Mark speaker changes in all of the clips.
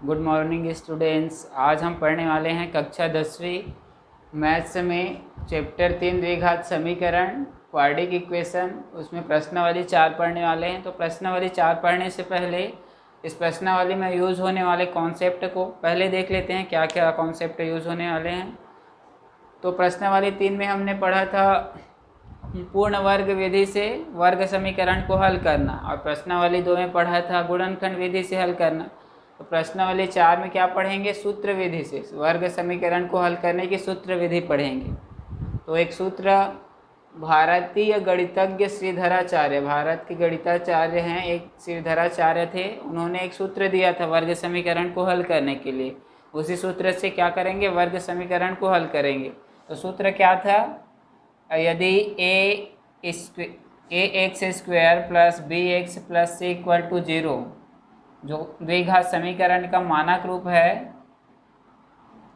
Speaker 1: Good morning students. आज हम पढ़ने वाले हैं कक्षा 10वीं मैथ्स में चैप्टर 3 द्विघात समीकरण क्वाड्रिक इक्वेशन। उसमें प्रश्नावली 4 पढ़ने वाले हैं। तो प्रश्नावली 4 पढ़ने से पहले इस प्रश्नावली में यूज़ होने वाले कॉन्सेप्ट को पहले देख लेते हैं, क्या क्या कॉन्सेप्ट यूज़ होने वाले हैं। तो प्रश्नावली 3 में हमने पढ़ा था पूर्ण वर्ग विधि से वर्ग समीकरण को हल करना, और प्रश्नावली 2 में पढ़ा था गुणनखंड विधि से हल करना। तो प्रश्नावली 4 में क्या पढ़ेंगे? सूत्र विधि से वर्ग समीकरण को हल करने की सूत्र विधि पढ़ेंगे। तो एक सूत्र भारतीय गणितज्ञ श्रीधराचार्य, भारत के गणिताचार्य हैं, एक श्रीधराचार्य थे, उन्होंने एक सूत्र दिया था वर्ग समीकरण को हल करने के लिए। उसी सूत्र से क्या करेंगे? वर्ग समीकरण को हल करेंगे। तो सूत्र क्या था? यदि ax square plus bx plus c equal to 0 जो द्विघात समीकरण का मानक रूप है,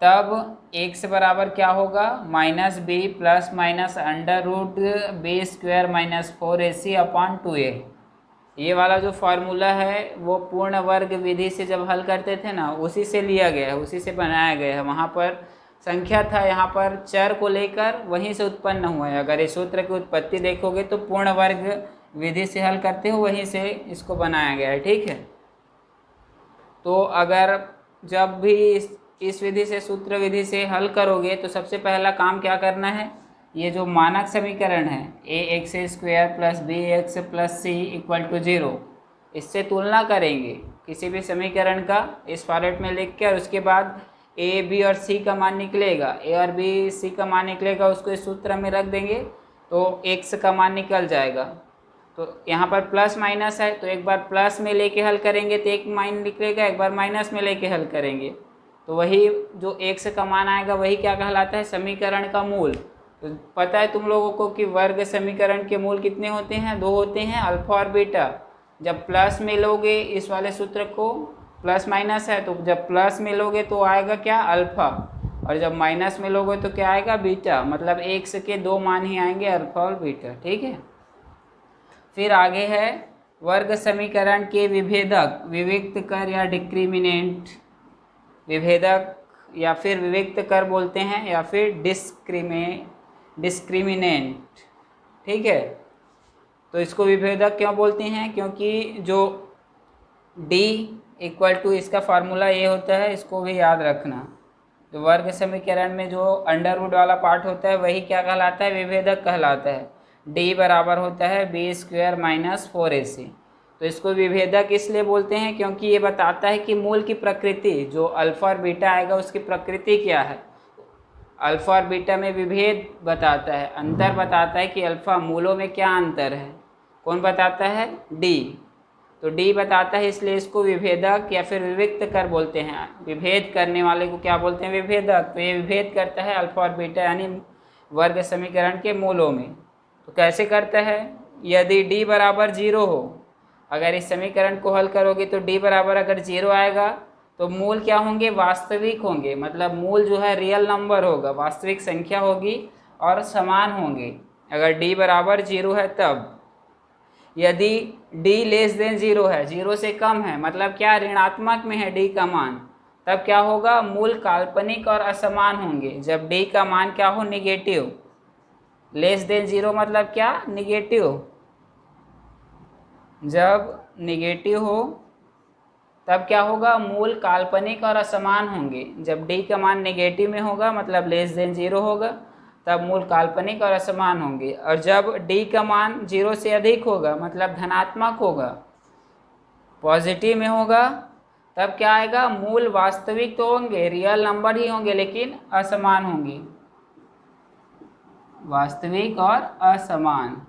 Speaker 1: तब x बराबर क्या होगा? Minus b plus minus under root b square minus 4ac upon 2a। ये वाला जो फार्मूला है वो पूर्ण वर्ग विधि से जब हल करते थे ना, उसी से लिया गया है, उसी से बनाया गया है। वहाँ पर संख्या था, यहाँ पर चर को लेकर वहीं से उत्पन्न हुआ है। अगर इस सूत्र की उत्पत्ति देखोगे तो पूर्ण वर्ग विधि से हल करते हो, वहीं से इसको बनाया गया है। ठीक है, तो अगर जब भी इस विधि से सूत्र विधि से हल करोगे तो सबसे पहला काम क्या करना है? ये जो मानक समीकरण है ax square plus bx plus c equal to 0, इससे तुलना करेंगे किसी भी समीकरण का इस फॉर्मेट में लिख के, और उसके बाद a b और c का मान निकलेगा, a और b c का मान निकलेगा, उसको इस सूत्र में रख देंगे तो x का मान निकल जाएगा। तो यहाँ पर प्लस माइनस है, तो एक बार प्लस में लेके हल करेंगे तो एक मान निकलेगा, एक बार माइनस में लेके हल करेंगे तो वही जो x का मान आएगा वही क्या कहलाता है? समीकरण का मूल। तो पता है तुम लोगों को कि वर्ग समीकरण के मूल कितने होते हैं? 2 होते हैं, अल्फा और बीटा। जब प्लस में लोगे इस वाले सूत्र को, प्लस माइनस है, तो जब प्लस में लोगे तो आएगा क्या? अल्फा, और जब माइनस में लोगे तो क्या आएगा? बीटा। मतलब x के 2 मान ही आएंगे, अल्फा और बीटा। ठीक है, फिर आगे है वर्ग समीकरण के विभेदक, विविक्त कर या डिस्क्रिमिनेंट, विभेदक या फिर विविक्त कर बोलते हैं, या फिर डिस्क्रिमिनेंट। ठीक है, तो इसको विभेदक क्यों बोलते हैं? क्योंकि जो d इक्वल टू इसका फार्मूला ये होता है, इसको भी याद रखना। तो वर्ग समीकरण में जो अंडर रूट वाला पार्ट होता है वही क्या कहलाता है? विभेदक कहलाता है। d बराबर होता है बी स्क्वायर माइनस 4ac। तो इसको विभेदक इसलिए बोलते हैं क्योंकि ये बताता है कि मूल की प्रकृति, जो अल्फा और बीटा आएगा उसकी प्रकृति क्या है। अल्फा और बीटा में विभेद बताता है, अंतर बताता है कि अल्फा मूलों में क्या अंतर है। कौन बताता है? d। तो d बताता है, इसलिए इसको विभेदक या फिर विविक्त कर बोलते हैं। विभेद करने वाले को क्या बोलते हैं? विभेदक। तो ये विभेद करता है अल्फा और बीटा यानी वर्ग समीकरण के मूलों में। तो कैसे करता है? यदि d बराबर 0 हो, अगर इस समीकरण को हल करोगे तो d बराबर अगर 0 आएगा तो मूल क्या होंगे? वास्तविक होंगे। मतलब मूल जो है रियल नंबर होगा, वास्तविक संख्या होगी और समान होंगे अगर d बराबर 0 है तब। यदि d लेस देन 0 है, 0 से कम है, मतलब क्या? ऋणात्मक में है d का मान, तब क्या होगा? मूल काल्पनिक और असमान होंगे। जब d का मान क्या हो? निगेटिव। लेस देन 0 मतलब क्या? निगेटिव। जब निगेटिव हो तब क्या होगा? मूल काल्पनिक और असमान होंगे। जब d का मान नेगेटिव में होगा मतलब लेस देन 0 होगा, तब मूल काल्पनिक और असमान होंगे। और जब d का मान 0 से अधिक होगा मतलब धनात्मक होगा, पॉजिटिव में होगा, तब क्या आएगा? मूल वास्तविक तो होंगे, रियल नंबर ही होंगे, लेकिन असमान होंगे, वास्तविक और असमान।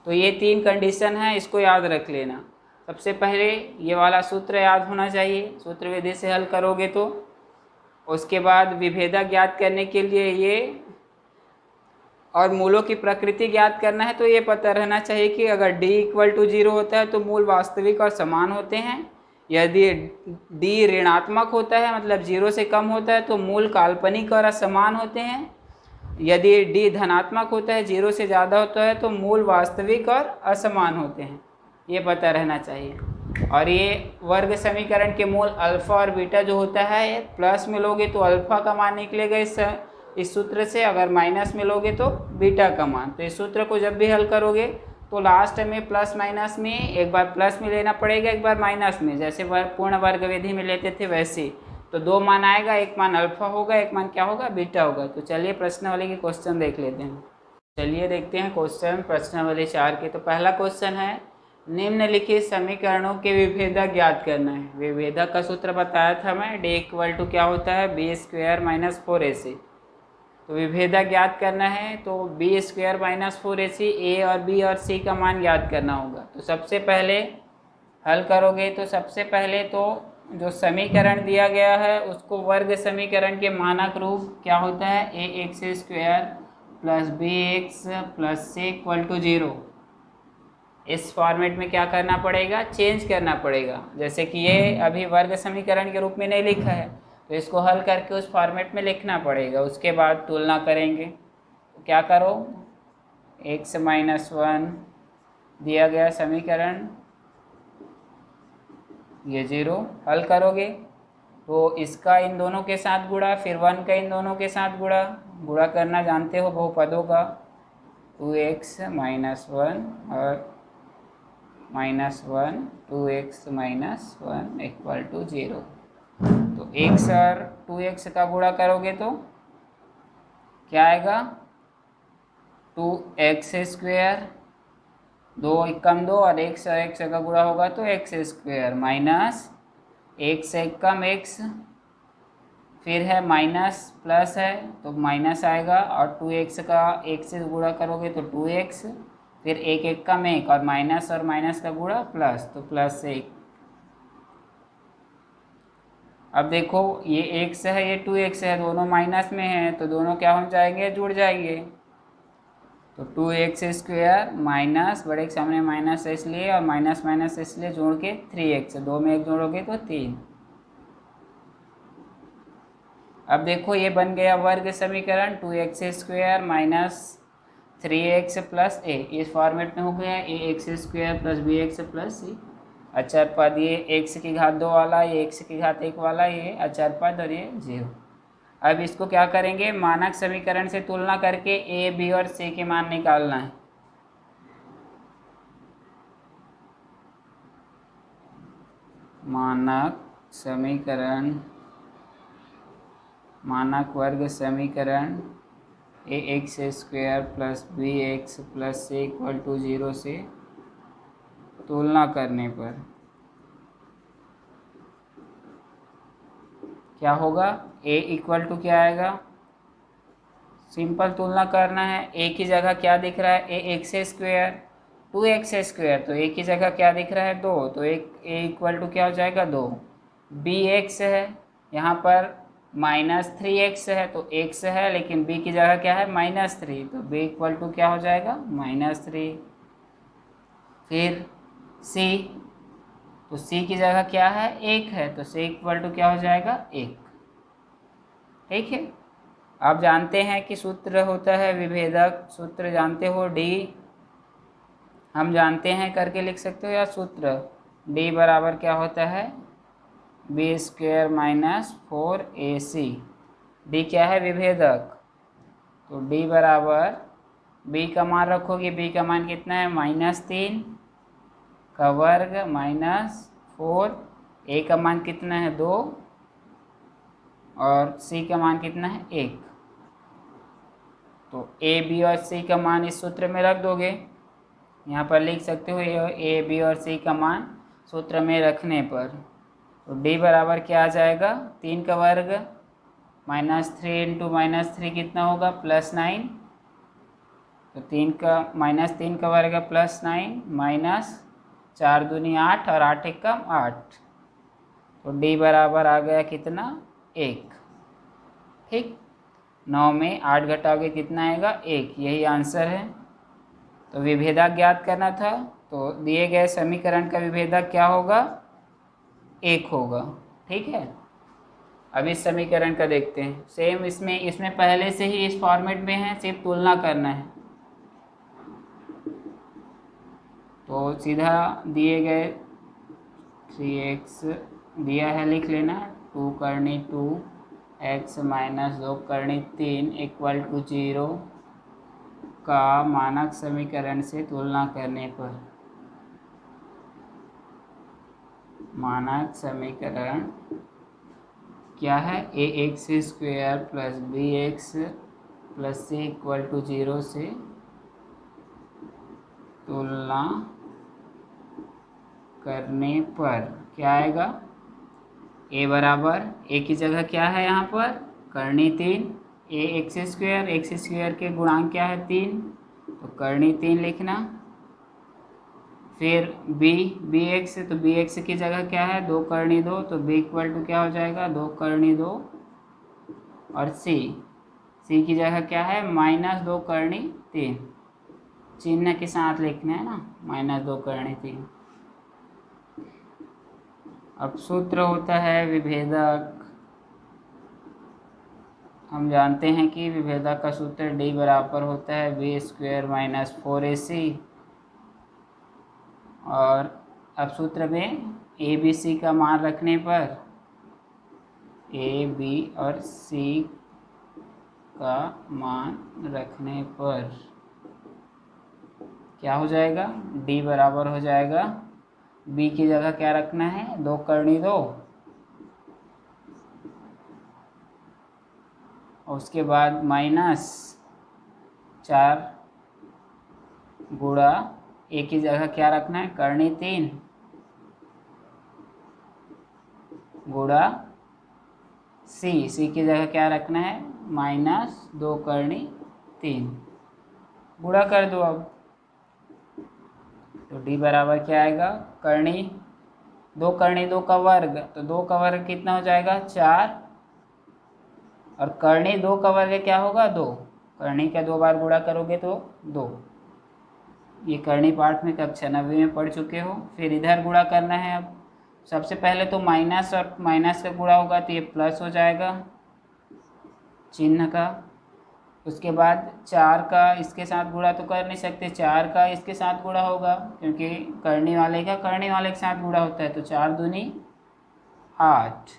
Speaker 1: तो ये 3 कंडीशन है, इसको याद रख लेना। सबसे पहले ये वाला सूत्र याद होना चाहिए, सूत्र विधि से हल करोगे तो। उसके बाद विभेदक ज्ञात करने के लिए ये, और मूलों की प्रकृति ज्ञात करना है तो ये पता रहना चाहिए कि अगर d इक्वल टू 0 होता है तो मूल वास्तविक और समान होते हैं। यदि d ऋणात्मक होता है मतलब 0 से कम होता है तो मूल काल्पनिक और असमान होते हैं। यदि d धनात्मक होता है, 0 से ज़्यादा होता है, तो मूल वास्तविक और असमान होते हैं। ये पता रहना चाहिए। और ये वर्ग समीकरण के मूल अल्फा और बीटा जो होता है, प्लस में लोगे तो अल्फा का मान निकलेगा इस सूत्र से, अगर माइनस में लोगे तो बीटा का मान। तो इस सूत्र को जब भी हल करोगे तो लास्ट में प्लस माइनस में एक बार प्लस में लेना पड़ेगा, एक बार माइनस में, जैसे पूर्ण वर्ग विधि में लेते थे वैसे। तो दो मान आएगा, एक मान अल्फा होगा, एक मान क्या होगा, बीटा होगा। तो चलिए प्रश्नावली के क्वेश्चन देख लेते हैं। चलिए देखते हैं क्वेश्चन प्रश्नावली 4 के। तो पहला क्वेश्चन है, निम्नलिखित समीकरणों के विभेदक ज्ञात करना है। विभेदक का सूत्र बताया था मैं, डी इक्वल टू क्या होता है, बी स्क्वायर माइनस 4ac। तो विभेदक ज्ञात करना है तो बी स्क्वायर माइनस 4ac, ए और बी और सी का मान ज्ञात करना होगा। तो सबसे पहले हल करोगे तो सबसे पहले तो जो समीकरण दिया गया है उसको वर्ग समीकरण के मानक रूप क्या होता है, a x square plus b x plus c equal to 0, इस फॉर्मेट में क्या करना पड़ेगा, चेंज करना पड़ेगा। जैसे कि ये अभी वर्ग समीकरण के रूप में नहीं लिखा है तो इसको हल करके उस फॉर्मेट में लिखना पड़ेगा। उसके बाद तुलना करेंगे। तो क्या करो, x माइनस 1 दिया गया समीकरण, ये 0 हल करोगे तो इसका इन दोनों के साथ गुणा, फिर 1 का इन दोनों के साथ गुणा करना जानते हो बहुपदों का, 2x माइनस 1 और minus 1, 2x minus 1 equal to 0। तो x और 2x का गुणा करोगे तो क्या आएगा, 2x स्क्वायर, 2 एकम 2 और x और x का गुणा होगा तो x स्क्वायर माइनस 1 से कम x, फिर है माइनस प्लस है तो माइनस आएगा, और 2x का 1 से गुणा करोगे तो 2x, फिर 1 1 कम 1 और माइनस का गुणा प्लस, तो प्लस 1। अब देखो ये x है, ये 2x है, दोनों माइनस में हैं तो दोनों क्या हो जाएंगे, जुड़ जाएंगे। तो 2x स्क्वायर माइनस, बड़े के सामने माइनस है इसलिए, और माइनस इसलिए जोड़ के 3x, 2 में 1 जोड़ोगे तो 3। अब देखो ये बन गया वर्ग समीकरण, 2x square minus 3x plus a, इस फॉर्मेट में हो गया a x square plus b x plus c. अचर पद ये x की घात 2 वाला, ये x की घात 1 वाला, ये अचर पद और ये 0। अब इसको क्या करेंगे, मानक समीकरण से तुलना करके a, b और c के मान निकालना है। मानक समीकरण, मानक वर्ग समीकरण a x square plus b x plus c equal to 0 से तुलना करने पर क्या होगा, a इक्वल टू क्या आएगा, सिंपल तुलना करना है। a की जगह क्या दिख रहा है, a x square, 2x square, तो a की जगह क्या दिख रहा है, 2, तो a इक्वल टू क्या हो जाएगा, 2। बी एक्स है, यहाँ पर माइनस 3x है तो x है, लेकिन b की जगह क्या है, -3, तो b इक्वल टू क्या हो जाएगा, -3। फिर c, तो c की जगह क्या है, 1 है, तो c इक्वल टू क्या हो जाएगा, 1। ठीक है। आप जानते हैं कि सूत्र होता है विभेदक, सूत्र जानते हो, d हम जानते हैं, करके लिख सकते हो, या सूत्र d बराबर क्या होता है, B square minus 4ac। D क्या है, विभेदक, तो डी बराबर, बी का मान रखोगे, बी का मान कितना है, -3 का वर्ग माइनस 4, ए का मान कितना है, 2, और सी का मान कितना है, 1। तो ए, बी और सी का मान इस सूत्र में रख दोगे, यहाँ पर लिख सकते हो ए, बी और सी का मान सूत्र में रखने पर। तो d बराबर क्या आ जाएगा, 3 का वर्ग -3 इंटू -3 कितना होगा, +9, तो 3 का वर्ग +9 माइनस 4 दूनी 8 और 8 एकम 8, तो d बराबर आ गया कितना, 1। ठीक, 9 में 8 घटाओगे कितना आएगा, 1, यही आंसर है। तो विभेदक ज्ञात करना था, तो दिए गए समीकरण का विभेदक क्या होगा, 1 होगा। ठीक है। अब इस समीकरण का देखते हैं, सेम इसमें पहले से ही इस फॉर्मेट में है, सिर्फ तुलना करना है। तो सीधा दिए गए 3x दिया है, लिख लेना। 2 करनी 2 x माइनस 2 करनी 3 इक्वल टू 0 का मानक समीकरण से तुलना करने पर मानक समीकरण क्या है, ax² plus bx plus c equal to 0 से तुलना करने पर क्या आएगा, a बराबर a की जगह क्या है यहाँ पर करनी 3, x² के गुणांक क्या है 3, तो करनी 3 लिखना। फिर bx तो bx की जगह क्या है 2 करनी 2, तो b इक्वल टू क्या हो जाएगा 2 करनी 2, और c की जगह क्या है -2 करनी 3, चिन्ह के साथ लिखना है ना, -2 करनी 3। अब सूत्र होता है विभेदक। हम जानते हैं कि विभेदक का सूत्र d बराबर होता है b² माइनस 4ac, और अब सूत्र में a b c का मान रखने पर a b और c का मान रखने पर क्या हो जाएगा, d बराबर हो जाएगा b की जगह क्या रखना है 2 करनी 2, और उसके बाद -4 गुणा a की जगह क्या रखना है करनी 3 गुणा c की जगह क्या रखना है -2 करनी 3, गुणा कर दो। अब तो d बराबर क्या आएगा, करनी 2 करनी 2 का वर्ग, तो 2 का वर्ग कितना हो जाएगा 4, और करनी 2 का वर्ग क्या होगा 2, करनी का 2 बार गुणा करोगे तो 2। ये करनी पाठ में कक्षा 9वीं में पढ़ चुके हो। फिर इधर गुणा करना है। अब सबसे पहले तो माइनस और माइनस का गुणा होगा तो ये प्लस हो जाएगा चिन्ह का। उसके बाद 4 का इसके साथ गुणा तो कर नहीं सकते, 4 का इसके साथ गुणा होगा क्योंकि करनी वाले के साथ गुणा होता है, तो 4 दूनी 8,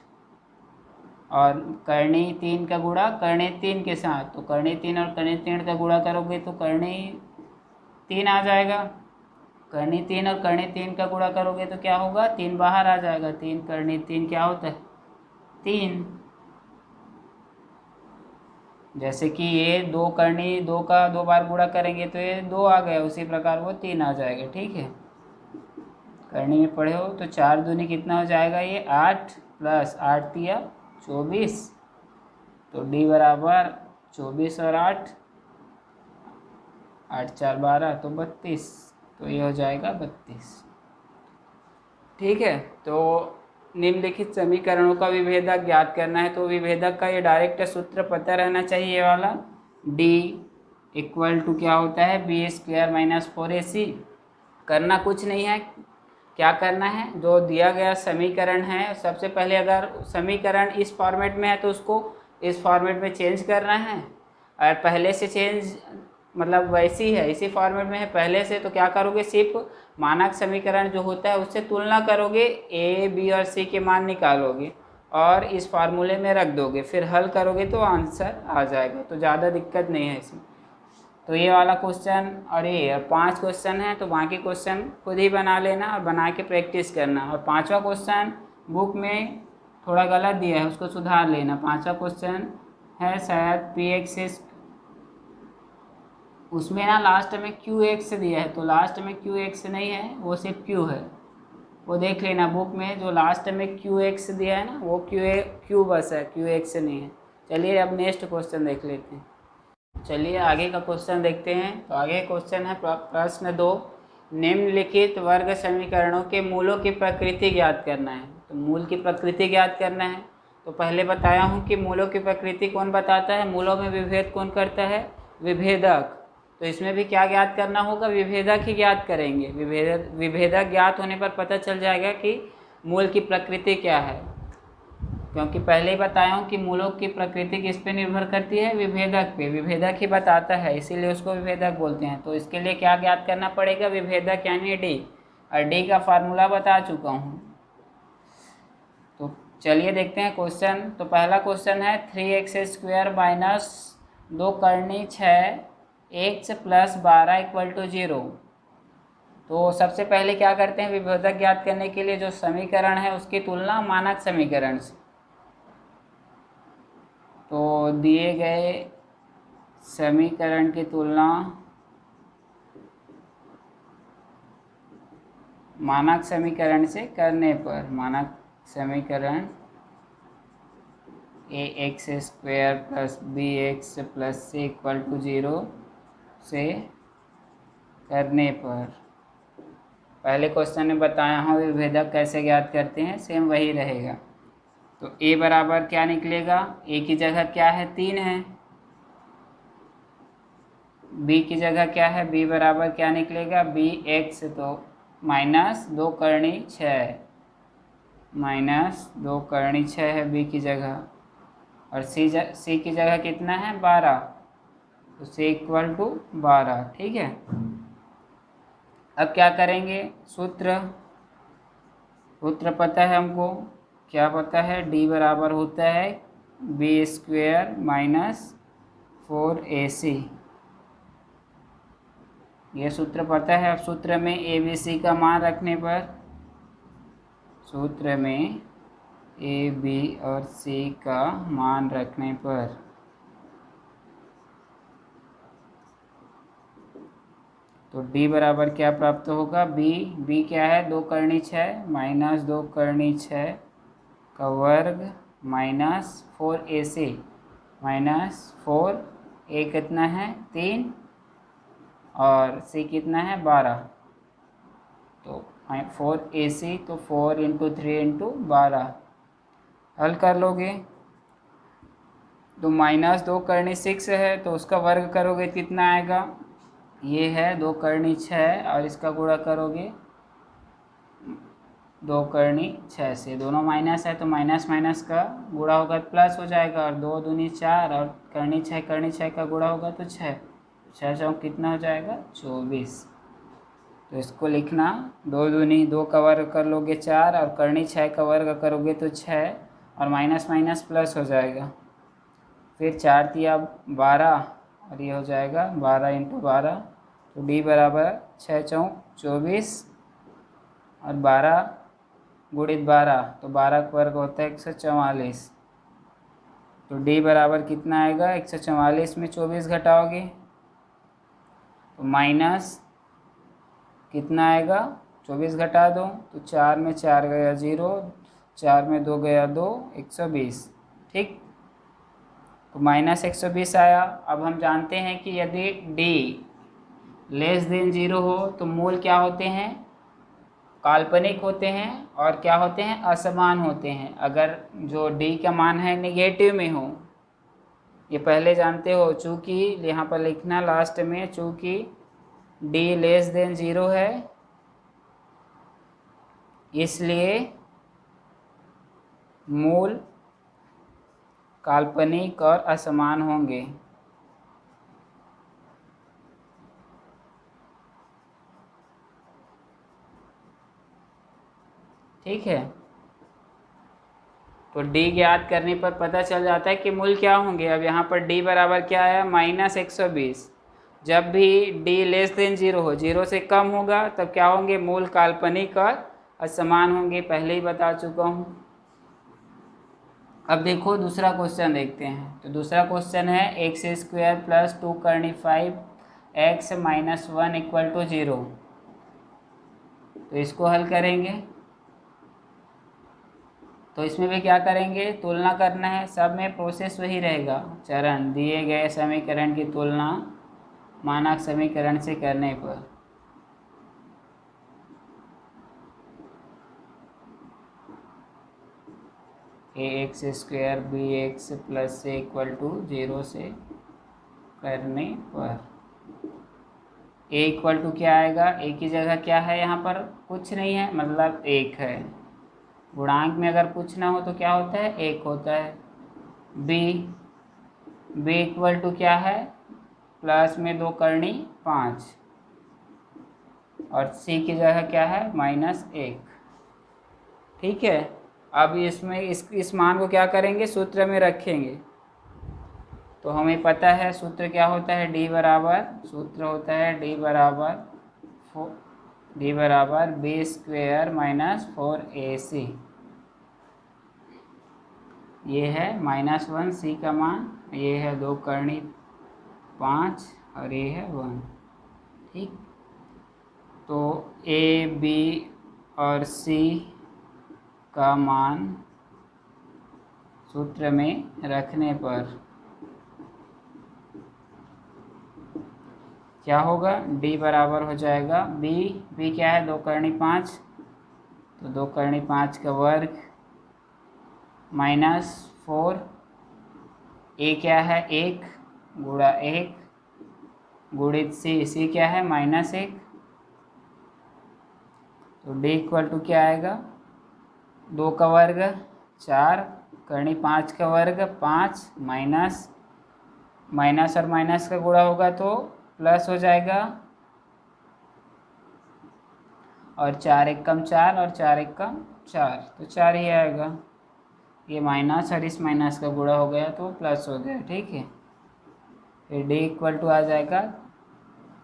Speaker 1: और करनी 3 का गुणा करनी 3 के साथ, तो करनी 3 और करनी 3 का गुणा करोगे तो करनी 3 आ जाएगा। करनी 3 और करनी 3 का गुणा करोगे तो क्या होगा 3 बाहर आ जाएगा, 3 करनी 3 क्या होता है 3। जैसे कि ये 2 करनी 2 का 2 बार गुणा करेंगे तो ये 2 आ गया, उसी प्रकार वो 3 आ जाएगा। ठीक है, करनी में पढ़े हो तो 4 दूनी कितना हो जाएगा ये 8 प्लस 8 दिया 24, तो d बराबर 24 और 8 4 12 तो 32, तो ये हो जाएगा 32। ठीक है, तो निम्नलिखित समीकरणों का विभेदक ज्ञात करना है। तो विभेदक का ये डायरेक्ट सूत्र पता रहना चाहिए, ये वाला d इक्वल टू क्या होता है b² माइनस 4ac। करना कुछ नहीं है, क्या करना है जो दिया गया समीकरण है, सबसे पहले अगर समीकरण इस फॉर्मेट में है तो उसको इस फॉर्मेट में चेंज करना है, और पहले से चेंज मतलब वैसी है इसी फॉर्मेट में है पहले से, तो क्या करोगे सिर्फ मानक समीकरण जो होता है उससे तुलना करोगे, a b और c के मान निकालोगे और इस फार्मूले में रख दोगे, फिर हल करोगे तो आंसर आ जाएगा, तो ज़्यादा दिक्कत नहीं है इसमें। तो ये वाला क्वेश्चन और ये 5 क्वेश्चन है, तो बाकी क्वेश्चन खुद ही बना लेना और बना के प्रैक्टिस करना। और 5वां क्वेश्चन बुक में थोड़ा गलत दिया है, उसको सुधार लेना। 5वां क्वेश्चन है शायद px, उसमें ना लास्ट में qx दिया है, तो लास्ट में qx नहीं है, वो सिर्फ q है, वो देख लेना बुक में। जो लास्ट में qx दिया है ना वो q बस है, qx नहीं है। चलिए अब नेक्स्ट क्वेश्चन देख लेते हैं। चलिए आगे का क्वेश्चन देखते हैं। तो आगे क्वेश्चन है प्रश्न 2, निम्नलिखित वर्ग समीकरणों के मूलों की प्रकृति ज्ञात करना है। तो मूल की प्रकृति ज्ञात करना है, तो पहले बताया हूँ कि मूलों की प्रकृति कौन बताता है, मूलों में विभेद कौन करता है, विभेदक। तो इसमें भी क्या ज्ञात करना होगा, विभेदक ही ज्ञात करेंगे। विभेदक ज्ञात होने पर पता चल जाएगा कि मूल की प्रकृति क्या है, क्योंकि पहले ही बताया हूँ कि मूलों की प्रकृति किस पे निर्भर करती है, विभेदक पे। विभेदक ही बताता है, इसीलिए उसको विभेदक बोलते हैं। तो इसके लिए क्या ज्ञात करना पड़ेगा, विभेदक यानी डी, और डी का फार्मूला बता चुका हूँ। तो चलिए देखते हैं क्वेश्चन। तो पहला क्वेश्चन है 3x² माइनस 2 करनी 6 x प्लस 12 इक्वल टू 0। तो सबसे पहले क्या करते हैं, विभेदक ज्ञात करने के लिए जो समीकरण है उसकी तुलना मानक समीकरण से। तो दिए गए समीकरण की तुलना मानक समीकरण से करने पर, मानक समीकरण ax² plus bx plus c equal to 0 से करने पर, पहले क्वेश्चन में बताया हूँ विभेदक कैसे ज्ञात करते हैं, सेम वही रहेगा। तो a बराबर क्या निकलेगा, a की जगह क्या है 3 है, b की जगह क्या है, b बराबर क्या निकलेगा bx, तो माइनस 2 करनी 6, माइनस 2 करनी 6 है b की जगह, और c की जगह कितना है 12, तो c इक्वल टू 12। ठीक है, अब क्या करेंगे, सूत्र पता है हमको, क्या पता है, d बराबर होता है b² माइनस 4ac, ये सूत्र पता है। अब सूत्र में ए बी सी का मान रखने पर, सूत्र में ए बी और सी का मान रखने पर, तो d बराबर क्या प्राप्त होगा, b क्या है 2 करनी 6 माइनस 2 करनी 6 का वर्ग माइनस 4ac माइनस 4a कितना है 3 और c कितना है 12, तो 4ac, तो 4 इंटू 3 इंटू 12 हल कर लोगे तो माइनस 2 करनी 6 है, तो उसका वर्ग करोगे कितना आएगा, ये है 2 करनी 6 और इसका गुणा करोगे 2 करनी 6 से, दोनों माइनस है तो माइनस माइनस का गुणा होगा प्लस हो जाएगा, और 2 दूनी 4 और करनी 6 का गुणा होगा तो 6 चौक कितना हो जाएगा 24। तो इसको लिखना 2 दूनी 2 का वर्ग कर लोगे 4 और करनी 6 का वर्ग करोगे तो 6 और माइनस माइनस प्लस हो जाएगा, फिर 4 तिया 12 और ये हो जाएगा 12 इंटू 12, तो d बराबर 6 चौक 24 और 12 गुणित 12, तो 12 का वर्ग होता है 144, तो d बराबर कितना आएगा 144 में 24 घटाओगे तो माइनस कितना आएगा, 24 घटा दो तो 4 में 4 गया 0, 4 में 2 गया 2, 120। ठीक, तो माइनस 120 आया। अब हम जानते हैं कि यदि d लेस देन 0 हो तो मूल क्या होते हैं, काल्पनिक होते हैं, और क्या होते हैं, असमान होते हैं। अगर जो d का मान है नेगेटिव में हो, ये पहले जानते हो, चूँकि यहाँ पर लिखना लास्ट में, चूँकि d लेस देन 0 है इसलिए मूल काल्पनिक और असमान होंगे। ठीक है, तो d ज्ञात करने पर पता चल जाता है कि मूल क्या होंगे। अब यहाँ पर d बराबर क्या है माइनस 120, जब भी d लेस देन 0 हो, 0 से कम होगा, तब क्या होंगे, मूल काल्पनिक और असमान होंगे, पहले ही बता चुका हूँ। अब देखो दूसरा क्वेश्चन देखते हैं। तो दूसरा क्वेश्चन है x² प्लस 2 करनी 5x माइनस 1 इक्वल टू 0। तो इसको हल करेंगे, तो इसमें भी क्या करेंगे, तुलना करना है, सब में प्रोसेस वही रहेगा। चरण, दिए गए समीकरण की तुलना मानक समीकरण से करने पर, ax² bx plus c equal to 0 से करने पर a इक्वल टू क्या आएगा, a की जगह क्या है, यहाँ पर कुछ नहीं है, मतलब 1 है। गुणांक में अगर कुछ ना हो तो क्या होता है, 1 होता है। b इक्वल टू क्या है, प्लस में 2 करनी 5, और c की जगह क्या है -1। ठीक है, अब इसमें इस मान को क्या करेंगे, सूत्र में रखेंगे। तो हमें पता है सूत्र क्या होता है, डी बराबर, सूत्र होता है डी बराबर बी स्क्वेयर माइनस 4ac। ये है -1 सी का मान, ये है 2 करनी 5 और ये है 1। ठीक, तो ए बी और सी का मान सूत्र में रखने पर क्या होगा, डी बराबर हो जाएगा बी क्या है, 2 करनी 5, तो 2 करनी 5 का वर्ग -4, ए क्या है 1 गुणा 1 गुणित सी क्या है -1, तो डी इक्वल टू क्या आएगा, 2 का वर्ग 4 करनी 5 का वर्ग 5 माइनस और माइनस का गुणा होगा तो प्लस हो जाएगा, और 4 एक कम 4 और 4 एक कम 4, तो 4 ही आएगा। ये माइनस और इस माइनस का गुणा हो गया तो प्लस हो गया। ठीक है, फिर डी इक्वल टू आ जाएगा,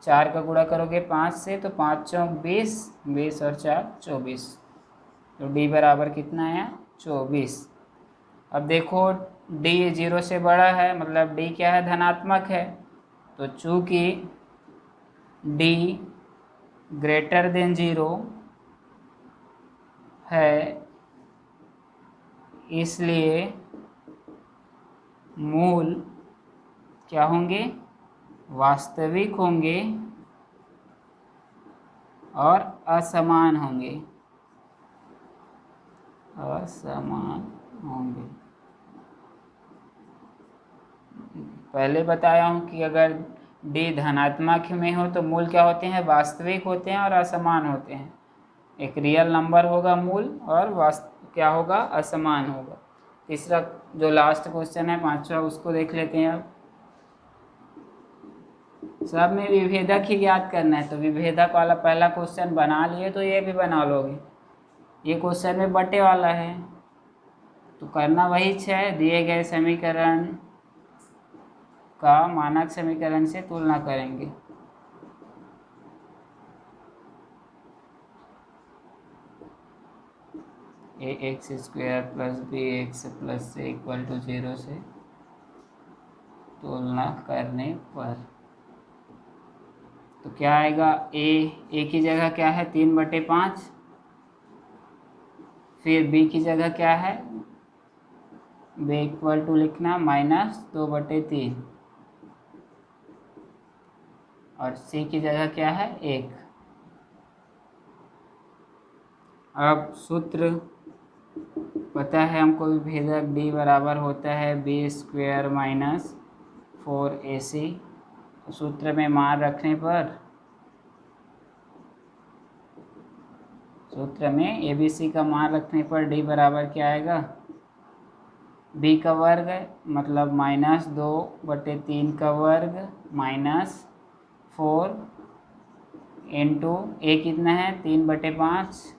Speaker 1: 4 का गुणा करोगे 5 से तो 5 चौक 20, 20 और 4 24, तो डी बराबर कितना आया 24। अब देखो डी 0 से बड़ा है, मतलब डी क्या है, धनात्मक है, तो चूँकि डी ग्रेटर देन 0 है, इसलिए मूल क्या होंगे, वास्तविक होंगे और असमान होंगे, असमान होंगे। पहले बताया हूँ कि अगर डी धनात्मक में हो तो मूल क्या होते हैं, वास्तविक होते हैं और असमान होते हैं। एक रियल नंबर होगा मूल और क्या होगा, असमान होगा। तीसरा जो लास्ट क्वेश्चन है 5वां, उसको देख लेते हैं। अब सब में विभेदक ही याद करना है, तो विभेदक वाला पहला क्वेश्चन बना लिए तो ये भी बना लोगे। ये क्वेश्चन में बटे वाला है, तो करना वही है, दिए गए समीकरण का मानक समीकरण से तुलना करेंगे। ax² + bx + c = 0 से तुलना करने पर तो क्या आएगा, ए की जगह क्या है 3/5, फिर बी की जगह क्या है, b इक्वल टू लिखना -2/3, और सी की जगह क्या है 1। अब सूत्र पता है हमको, विभेदक डी बराबर होता है b² - 4ac। सूत्र में मान रखने पर, सूत्र में abc का मान रखने पर डी बराबर क्या आएगा, b का वर्ग मतलब -2/3 का वर्ग -4 इंटू ए कितना है 3/5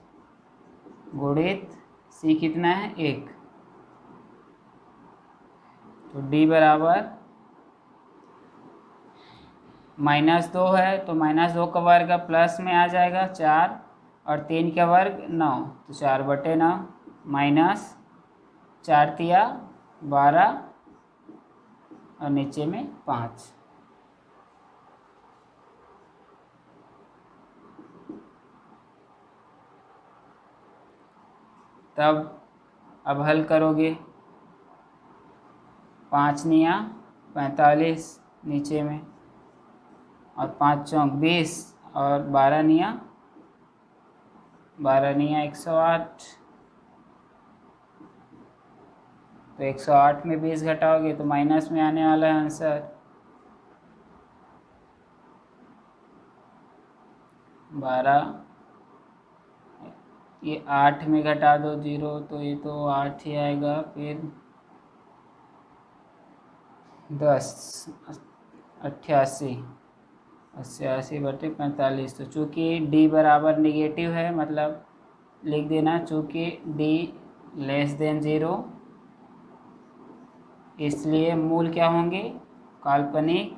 Speaker 1: गुणित सी कितना है 1, तो डी बराबर -2 है तो -2 का वर्ग प्लस में आ जाएगा 4 और 3 का वर्ग 9, तो 4/9 माइनस 4 तिया 12 और नीचे में 5। तब अब हल करोगे, 5 निया 45 नीचे में, और 5 चौक 20 और 12 निया 108, तो 108 में 20 घटाओगे तो माइनस में आने वाला है आंसर 12। ये 8 में घटा दो 0 तो ये तो 8 ही आएगा, फिर 10 88 88/45। तो चूँकि डी बराबर निगेटिव है, मतलब लिख देना चूँकि डी लेस देन 0, इसलिए मूल क्या होंगे, काल्पनिक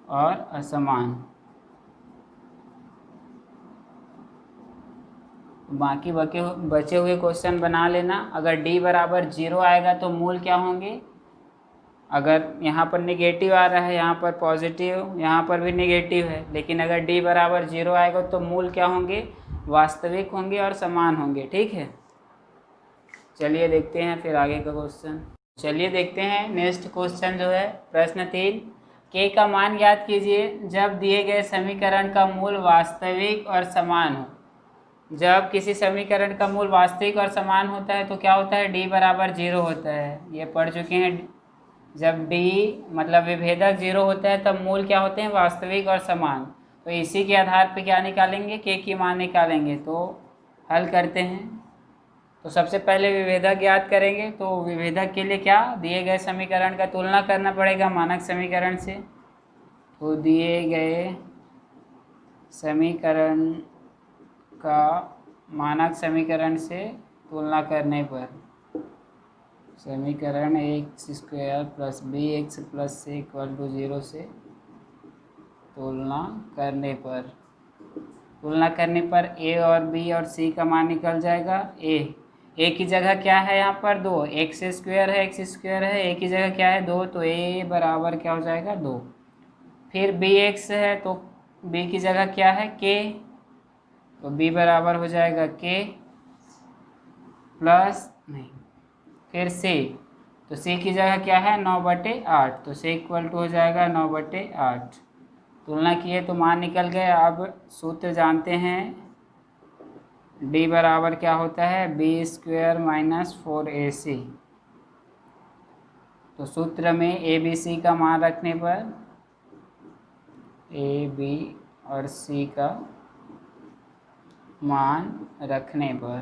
Speaker 1: और असमान। बाकी बचे हुए क्वेश्चन बना लेना। अगर d बराबर 0 आएगा तो मूल क्या होंगे, अगर यहाँ पर नेगेटिव आ रहा है, यहाँ पर पॉजिटिव, यहाँ पर भी नेगेटिव है, लेकिन अगर d बराबर 0 आएगा तो मूल क्या होंगे, वास्तविक होंगे और समान होंगे। ठीक है, चलिए देखते हैं फिर आगे का क्वेश्चन। चलिए देखते हैं नेक्स्ट क्वेश्चन जो है प्रश्न 3, k का मान ज्ञात कीजिए जब दिए गए समीकरण का मूल वास्तविक और समान हो। जब किसी समीकरण का मूल वास्तविक और समान होता है तो क्या होता है, d बराबर 0 होता है, ये पढ़ चुके हैं। जब d मतलब विभेदक 0 होता है तब मूल क्या होते हैं, वास्तविक और समान। तो इसी के आधार पे क्या निकालेंगे, k की मान निकालेंगे। तो हल करते हैं। तो सबसे पहले विभेदक ज्ञात करेंगे। तो विभेदक के लिए क्या, दिए गए समीकरण का तुलना करना पड़ेगा मानक समीकरण से। तो दिए गए समीकरण का मानक समीकरण से तुलना करने पर, समीकरण x² + bx + c = 0 से तुलना करने पर a और b और c का मान निकल जाएगा। a की जगह क्या है, यहाँ पर 2, x² है, a की जगह क्या है 2, तो a बराबर क्या हो जाएगा 2। फिर bx है तो b की जगह क्या है k, तो b बराबर हो जाएगा k प्लस नहीं, फिर c, तो c की जगह क्या है 9/8, तो c = हो जाएगा 9/8। तुलना किए तो मान निकल गए। अब सूत्र जानते हैं, d बराबर क्या होता है, b² - 4ac। तो सूत्र में a b c का मान रखने पर, a b और c का मान रखने पर,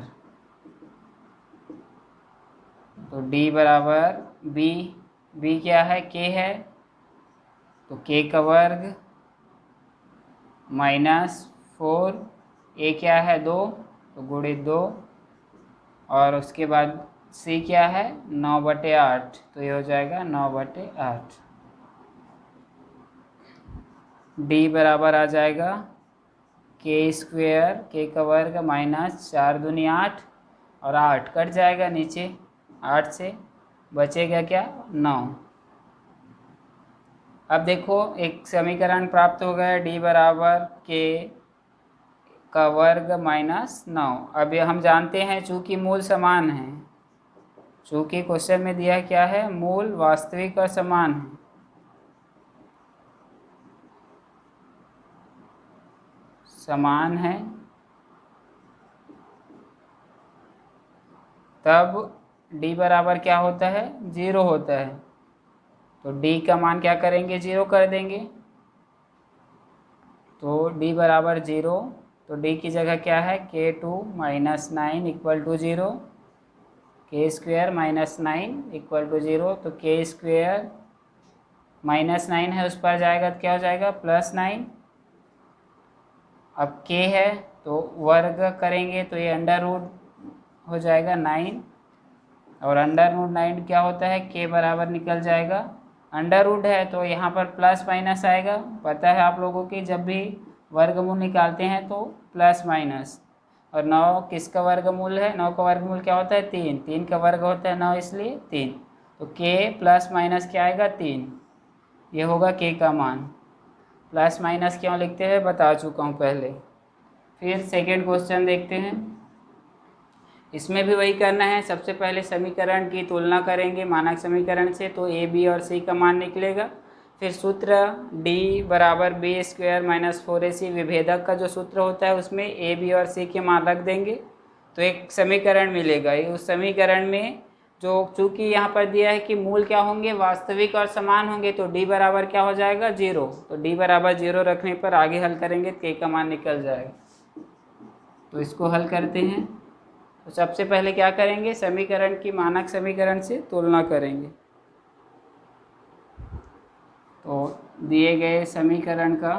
Speaker 1: तो d बराबर b क्या है, k है, तो k का वर्ग -4, a क्या है 2, तो गुणित 2, और उसके बाद c क्या है 9/8, तो ये हो जाएगा 9/8। d बराबर आ जाएगा k² का वर्ग -4 दूनी 8, और 8 कट जाएगा नीचे, 8 से बचेगा क्या 9। अब देखो एक समीकरण प्राप्त हो गया, d बराबर k का वर्ग -9। अब ये हम जानते हैं चूंकि मूल समान है, चूंकि क्वेश्चन में दिया क्या है, मूल वास्तविक और समान है, समान है, तब d बराबर क्या होता है 0 होता है। तो d का मान क्या करेंगे 0 कर देंगे। तो d बराबर 0, तो d की जगह क्या है k2 - 9 = 0, k² - 9 = 0, तो k² -9 है उस पर जाएगा तो क्या हो जाएगा +9। अब k है तो वर्ग करेंगे तो ये अंडर रूट हो जाएगा 9, और अंडर रूट 9 क्या होता है, k बराबर निकल जाएगा। अंडर रूट है तो यहाँ पर प्लस माइनस आएगा, पता है आप लोगों की जब भी वर्गमूल निकालते हैं तो प्लस माइनस। और 9 किसका वर्गमूल है, 9 का वर्गमूल क्या होता है 3, 3 का वर्ग होता है 9, इसलिए 3। तो k प्लस माइनस क्या आएगा 3, ये होगा k का मान। प्लस माइनस क्यों लिखते हैं बता चुका हूँ पहले। फिर सेकेंड क्वेश्चन देखते हैं। इसमें भी वही करना है, सबसे पहले समीकरण की तुलना करेंगे मानक समीकरण से, तो a b और c का मान निकलेगा। फिर सूत्र d बराबर b² - 4ac, विभेदक का जो सूत्र होता है उसमें a b और c के मान रख देंगे तो एक समीकरण मिलेगा। उस समीकरण में जो चूंकि यहाँ पर दिया है कि मूल क्या होंगे, वास्तविक और समान होंगे, तो d बराबर क्या हो जाएगा 0। तो d बराबर 0 रखने पर आगे हल करेंगे तो k का मान निकल जाएगा। तो इसको हल करते हैं। तो सबसे पहले क्या करेंगे, समीकरण की मानक समीकरण से तुलना करेंगे। तो दिए गए समीकरण का,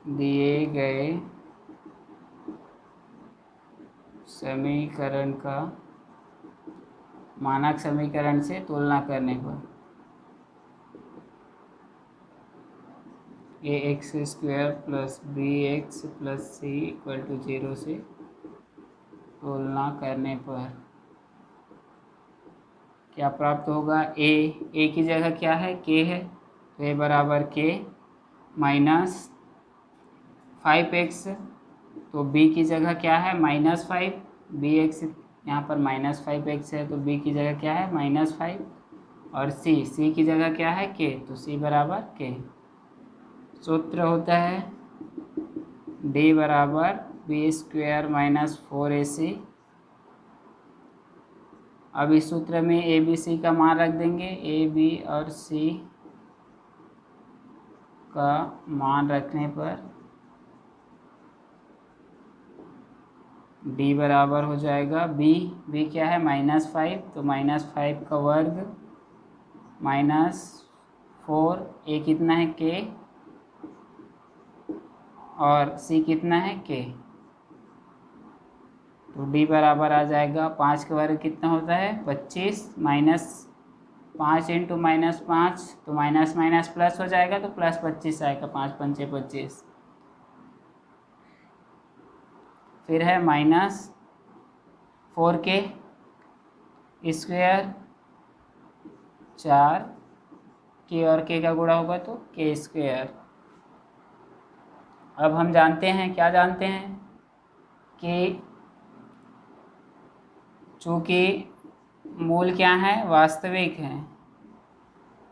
Speaker 1: दिए गए समीकरण का मानक समीकरण से तुलना करने पर ax² plus bx plus c equal to 0 से तुलना करने पर क्या प्राप्त होगा। a की जगह क्या है, k है, तो a बराबर k माइनस 5x, तो b की जगह क्या है -5, bx यहाँ पर -5x है, तो b की जगह क्या है -5, और c की जगह क्या है k, तो c बराबर k। सूत्र होता है d बराबर b² माइनस 4ac। अब इस सूत्र में a b c का मान रख देंगे, a b और c का मान रखने पर d बराबर हो जाएगा b क्या है -5, तो -5 का वर्ग -4, a कितना है k, और c कितना है k, तो d बराबर आ जाएगा 5 का वर्ग कितना होता है 25, -5 इंटू -5, तो माइनस माइनस प्लस हो जाएगा, तो प्लस 25 आएगा, 5 पंचे 25। फिर है -4k² 4 k और k का गुणा होगा तो k²। अब हम जानते हैं, क्या जानते हैं कि चूँकि मूल क्या है, वास्तविक है,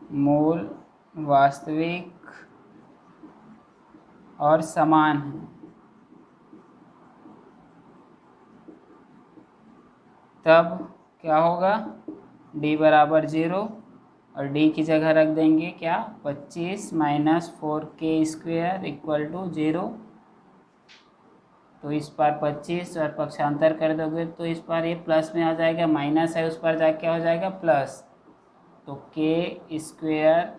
Speaker 1: मूल वास्तविक और समान है, तब क्या होगा d बराबर 0, और d की जगह रख देंगे क्या 25 माइनस 4k² इक्वल टू 0। तो इस पार 25 और पक्षांतर कर दोगे तो इस पार ये प्लस में आ जाएगा, माइनस है उस पर जाके क्या हो जाएगा प्लस, तो k²,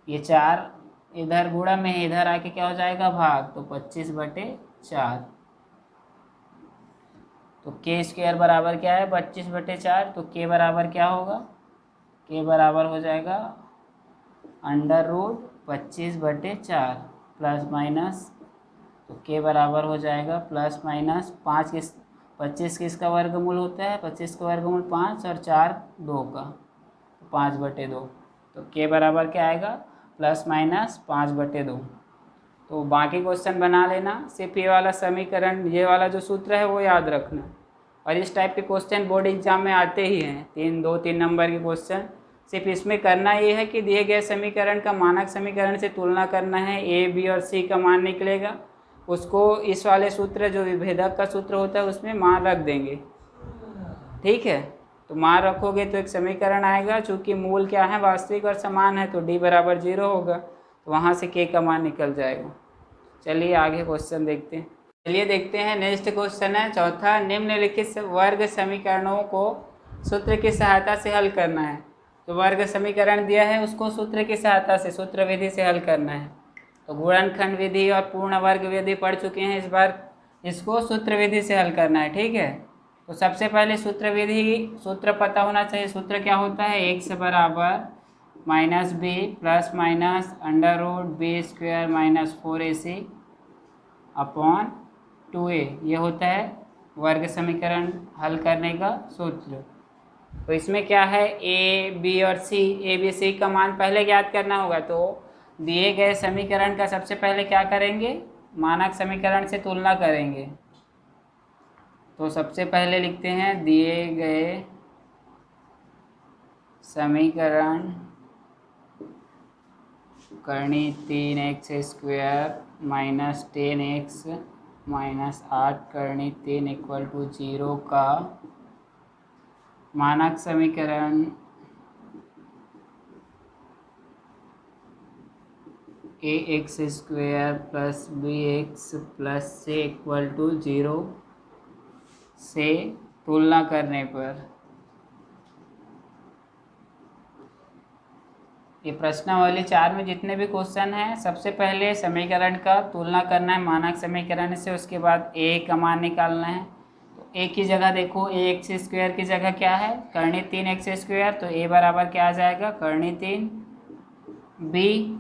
Speaker 1: ये 4 इधर गुणा में है, इधर आके क्या हो जाएगा भाग, तो 25/4, तो k² बराबर क्या है 25/4, तो k बराबर क्या होगा, k बराबर हो जाएगा √25/4 प्लस माइनस, तो k बराबर हो जाएगा प्लस माइनस 25 किसका वर्गमूल होता है, 25 का वर्गमूल 5, और 4 2 का, 5/2, तो k बराबर क्या आएगा प्लस माइनस 5/2। तो बाकी क्वेश्चन बना लेना, सिर्फ ये वाला समीकरण, ये वाला जो सूत्र है वो याद रखना। और इस टाइप के क्वेश्चन बोर्ड एग्जाम में आते ही हैं, 2-3 नंबर के क्वेश्चन। सिर्फ इसमें करना ये है कि दिए गए समीकरण का मानक समीकरण से तुलना करना है, a b और c का मान निकलेगा, उसको इस वाले सूत्र जो विभेदक का सूत्र होता है उसमें मान रख देंगे, ठीक है। तो मान रखोगे तो एक समीकरण आएगा, चूँकि मूल क्या है वास्तविक और समान है, तो d बराबर 0 होगा, तो वहाँ से k का मान निकल जाएगा। चलिए आगे क्वेश्चन देखते हैं। चलिए देखते हैं, नेक्स्ट क्वेश्चन है चौथा, निम्नलिखित वर्ग समीकरणों को सूत्र की सहायता से हल करना है। तो वर्ग समीकरण दिया है उसको सूत्र की सहायता से, सूत्र विधि से हल करना है। तो गुणनखंड विधि और पूर्ण वर्ग विधि पढ़ चुके हैं, इस बार इसको सूत्र विधि से हल करना है, ठीक है। तो सबसे पहले सूत्र पता होना चाहिए। सूत्र क्या होता है, x बराबर -b plus minus √b² minus 4ac upon 2a, ये होता है वर्ग समीकरण हल करने का सूत्र। तो इसमें क्या है, a b और c, a b c का मान पहले ज्ञात करना होगा। तो दिए गए समीकरण का सबसे पहले क्या करेंगे, मानक समीकरण से तुलना करेंगे। तो सबसे पहले लिखते हैं, दिए गए समीकरण करनी 3x² माइनस 10x माइनस 8 करनी 3 इक्वल टू 0 का मानक समीकरण ax² plus bx plus c equal to 0 से तुलना करने पर, ये प्रश्नावली 4 में जितने भी क्वेश्चन हैं, सबसे पहले समीकरण का तुलना करना है मानक समीकरण से, उसके बाद a का मान निकालना है, ए की जगह देखो, ए एक्स स्क्वायर की जगह क्या है, करनी 3x स्क्वायर, तो ए बराबर क्या आ जाएगा, करनी 3। बी,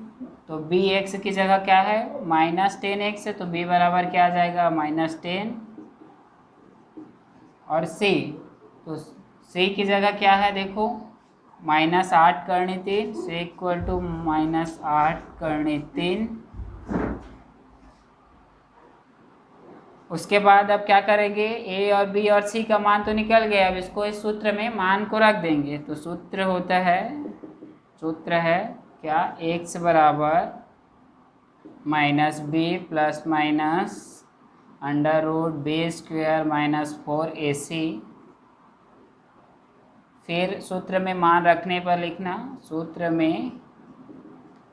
Speaker 1: तो बी एक्स की जगह क्या है, -10x, तो बी बराबर क्या आ जाएगा, -10। और सी, तो सी की जगह क्या है देखो, -8 करनी 3, सी इक्वल टू -8 करनी 3। उसके बाद अब क्या करेंगे, ए और बी और सी का मान तो निकल गया, अब इसको इस सूत्र में मान को रख देंगे। तो सूत्र है क्या, x बराबर -b plus minus √b² -4ac। फिर सूत्र में मान रखने पर लिखना, सूत्र में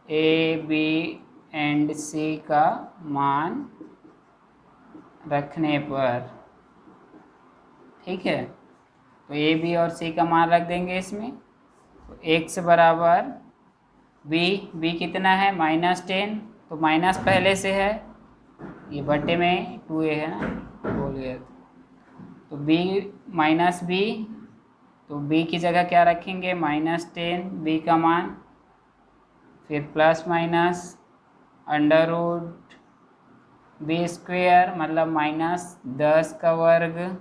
Speaker 1: ए बी एंड सी का मान रखने पर, ठीक है। तो ए बी और सी का मान रख देंगे इसमें। तो x बराबर बी कितना है, -10, तो माइनस पहले से है, ये बटे में 2a है ना, बोल गया। तो b माइनस बी, तो b की जगह क्या रखेंगे, -10 b का मान, फिर प्लस माइनस √b² मतलब -10 का वर्ग,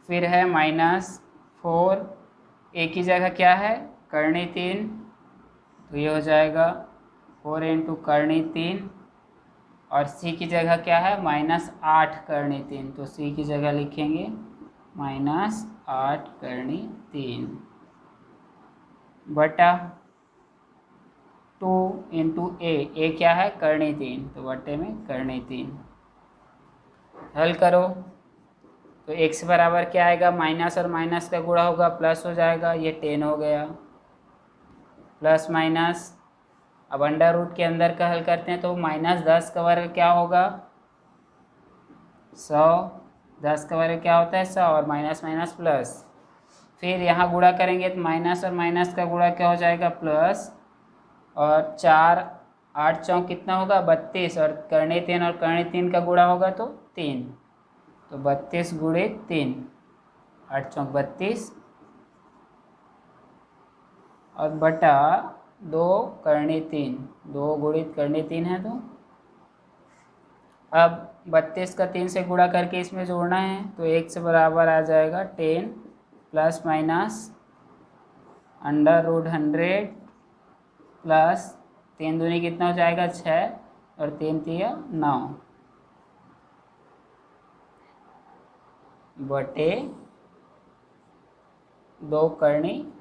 Speaker 1: फिर है -4, ए की जगह क्या है, करनी 3, तो ये हो जाएगा 4 × करनी 3। और सी की जगह क्या है, -8 करनी 3, तो सी की जगह लिखेंगे -8 करनी 3 बटा 2 × ए क्या है, करनी 3, तो बटे में करनी 3। हल करो तो x बराबर क्या आएगा, माइनस और माइनस का गुणा होगा, प्लस हो जाएगा, ये 10 हो गया, प्लस माइनस। अब अंडर रूट के अंदर का हल करते हैं, तो -10 का वर्ग क्या होगा, 100, 10 का वर्ग क्या होता है, 100, और माइनस माइनस प्लस। फिर यहाँ गुणा करेंगे तो माइनस और माइनस का गुणा क्या हो जाएगा, प्लस, और 4 8 चौक कितना होगा, 32, और करनी 3 और करनी 3 का गुणा होगा तो 3, तो 32 × 3, 8 चौक 32, और बटा 2 करनी 3, 2 गुणित करनी 3 है। तो अब 32 का 3 से गुणा करके इसमें जोड़ना है, तो x बराबर आ जाएगा 10 प्लस माइनस √100 प्लस 3 दूनी कितना हो जाएगा, 6, और 3 3 9 बटे 2 करनी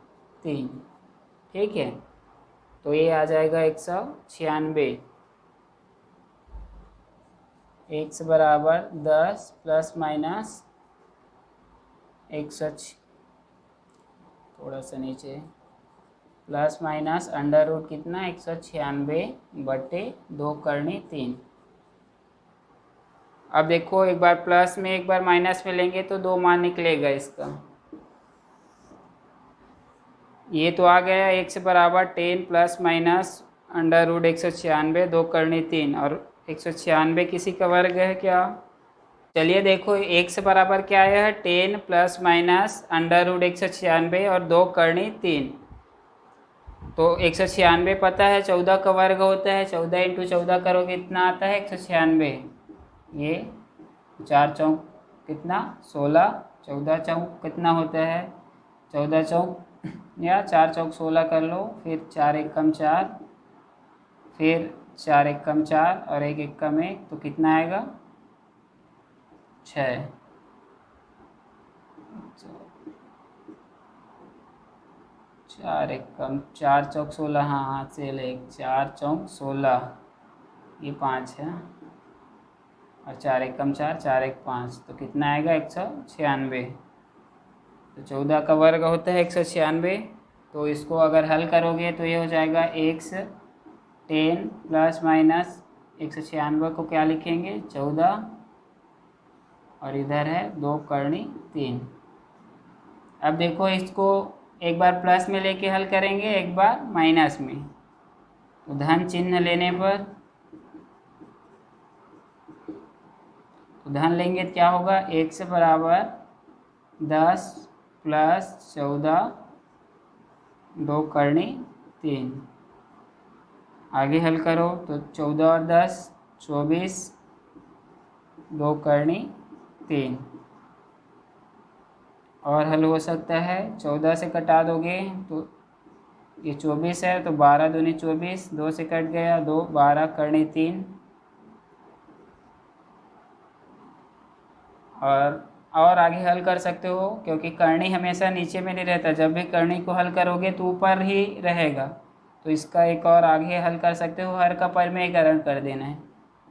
Speaker 1: 3, ठीक है। तो ये आ जाएगा 196, x बराबर 10 प्लस माइनस 106, थोड़ा सा नीचे, प्लस माइनस अंडर रूट कितना, 196 बटे 2 करनी 3। अब देखो, एक बार प्लस में एक बार माइनस में लेंगे तो 2 मान निकलेगा इसका। ये तो आ गया x बराबर 10 प्लस माइनस √196, 2 करनी 3, और 196 किसी का वर्ग है क्या। चलिए देखो, x बराबर क्या आया है, 10 प्लस माइनस √196 और 2 करनी 3, तो 196 पता है 14 का वर्ग होता है, 14 × 14 करोगे कितना आता है, 196। ये 4 चौक कितना, 16, 14 चौक कितना होता है, 14 चौक, या 4 चौक 16 कर लो, फिर 4 1 कम 4, फिर 4 1 कम 4, और 1 1 कम 1, तो कितना आएगा, 6। 4 1 कम 4 चौक 16, हाँ हाथ से ले, 4 चौक 16, ये 5 है, और 4 1 कम 4, 4 1 5, तो कितना आएगा, 196। तो 14 का वर्ग होता है 196, तो इसको अगर हल करोगे तो ये हो जाएगा x 10 प्लस माइनस 196 को क्या लिखेंगे, 14, और इधर है 2 करनी 3। अब देखो, इसको एक बार प्लस में लेके हल करेंगे, एक बार माइनस में, तो धन चिन्ह लेने पर, तो तो धन लेंगे तो क्या होगा, x बराबर 10 प्लस 14 2 करनी 3। आगे हल करो तो 14 और 10 24 2 करनी 3। और हल हो सकता है 14 से कटा दोगे तो ये 24 है, तो 12 दूनी 24, 2 से कट गया 2 12 करनी 3। और आगे हल कर सकते हो, क्योंकि करनी हमेशा नीचे में नहीं रहता, जब भी करनी को हल करोगे तो ऊपर ही रहेगा। तो इसका एक और आगे हल कर सकते हो, हर का परिमेयकरण कर देना है।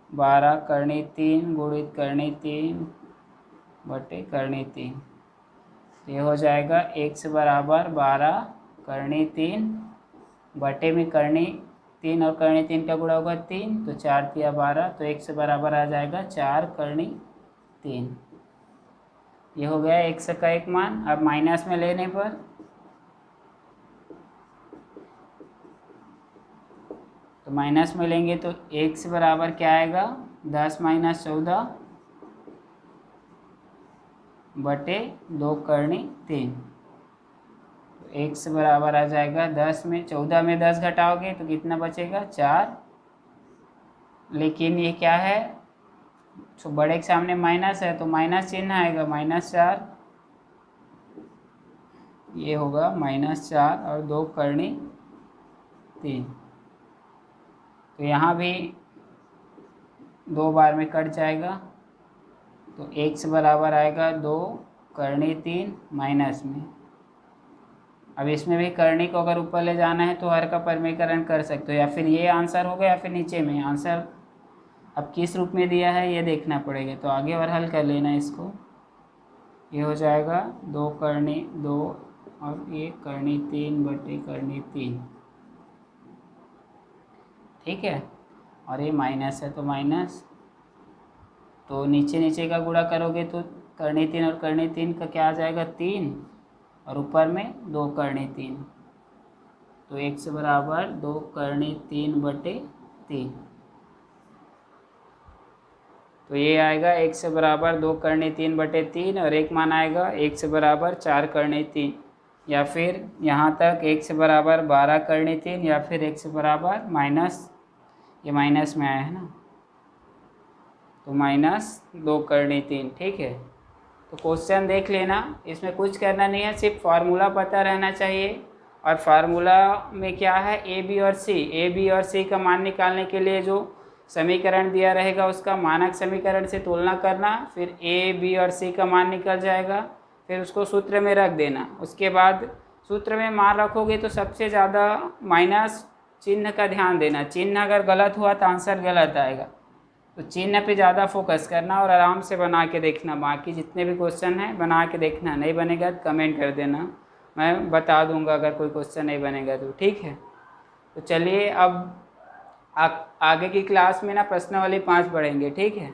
Speaker 1: 12 करनी 3 गुणित करनी 3 बटे करनी 3। ये हो जाएगा x बराबर 12 करनी 3 बटे में करनी 3 और करनी 3 का गुणा होगा 3, तो 4 तिया 12, तो x बराबर आ जाएगा 4 करनी 3। ये हो गया x का एक मान। अब माइनस में लेने पर तो माइनस में लेंगे तो x बराबर क्या आएगा, 10 माइनस 14 बटे 2 करनी 3। तो x बराबर आ जाएगा 10 में 14 में 10 घटाओगे तो कितना बचेगा, 4। लेकिन ये क्या है, तो बड़े के सामने माइनस है तो माइनस चिन्ह आएगा, -4। ये होगा -4 और 2 करनी 3। तो यहाँ भी 2 बार में कट जाएगा, तो x बराबर आएगा 2 करनी 3 माइनस में। अब इसमें भी करनी को अगर ऊपर ले जाना है तो हर का परिमेयकरण कर सकते हो, या फिर ये आंसर होगा या फिर नीचे में आंसर अब किस रूप में दिया है ये देखना पड़ेगा। तो आगे और हल कर लेना इसको। ये हो जाएगा 2 करनी 2 और ये करनी 3 बटे करनी 3, ठीक है। और ये माइनस है तो माइनस, तो नीचे नीचे का गुणा करोगे तो करनी 3 और करनी 3 का क्या आ जाएगा, 3, और ऊपर में 2 करनी 3। तो x बराबर 2 करनी 3 बटे 3। तो ये आएगा x बराबर 2 करनी 3 बटे 3, और एक मान आएगा x बराबर 4 करनी 3, या फिर यहाँ तक x बराबर 12 करनी 3, या फिर x बराबर माइनस, ये माइनस में आया है ना, तो -2 करनी 3, ठीक है। तो क्वेश्चन देख लेना, इसमें कुछ करना नहीं है, सिर्फ फार्मूला पता रहना चाहिए। और फार्मूला में क्या है, ए बी और सी का मान निकालने के लिए जो समीकरण दिया रहेगा उसका मानक समीकरण से तुलना करना, फिर ए बी और सी का मान निकल जाएगा, फिर उसको सूत्र में रख देना। उसके बाद सूत्र में मान रखोगे तो सबसे ज़्यादा माइनस चिन्ह का ध्यान देना, चिन्ह अगर गलत हुआ तो आंसर गलत आएगा। तो चिन्ह पे ज़्यादा फोकस करना और आराम से बना के देखना। बाकी जितने भी क्वेश्चन हैं बना के देखना, नहीं बनेगा तो कमेंट कर देना, मैं बता दूंगा अगर कोई क्वेश्चन नहीं बनेगा तो, ठीक है। तो चलिए अब आगे की क्लास में ना प्रश्नावली 5 पढ़ेंगे, ठीक है।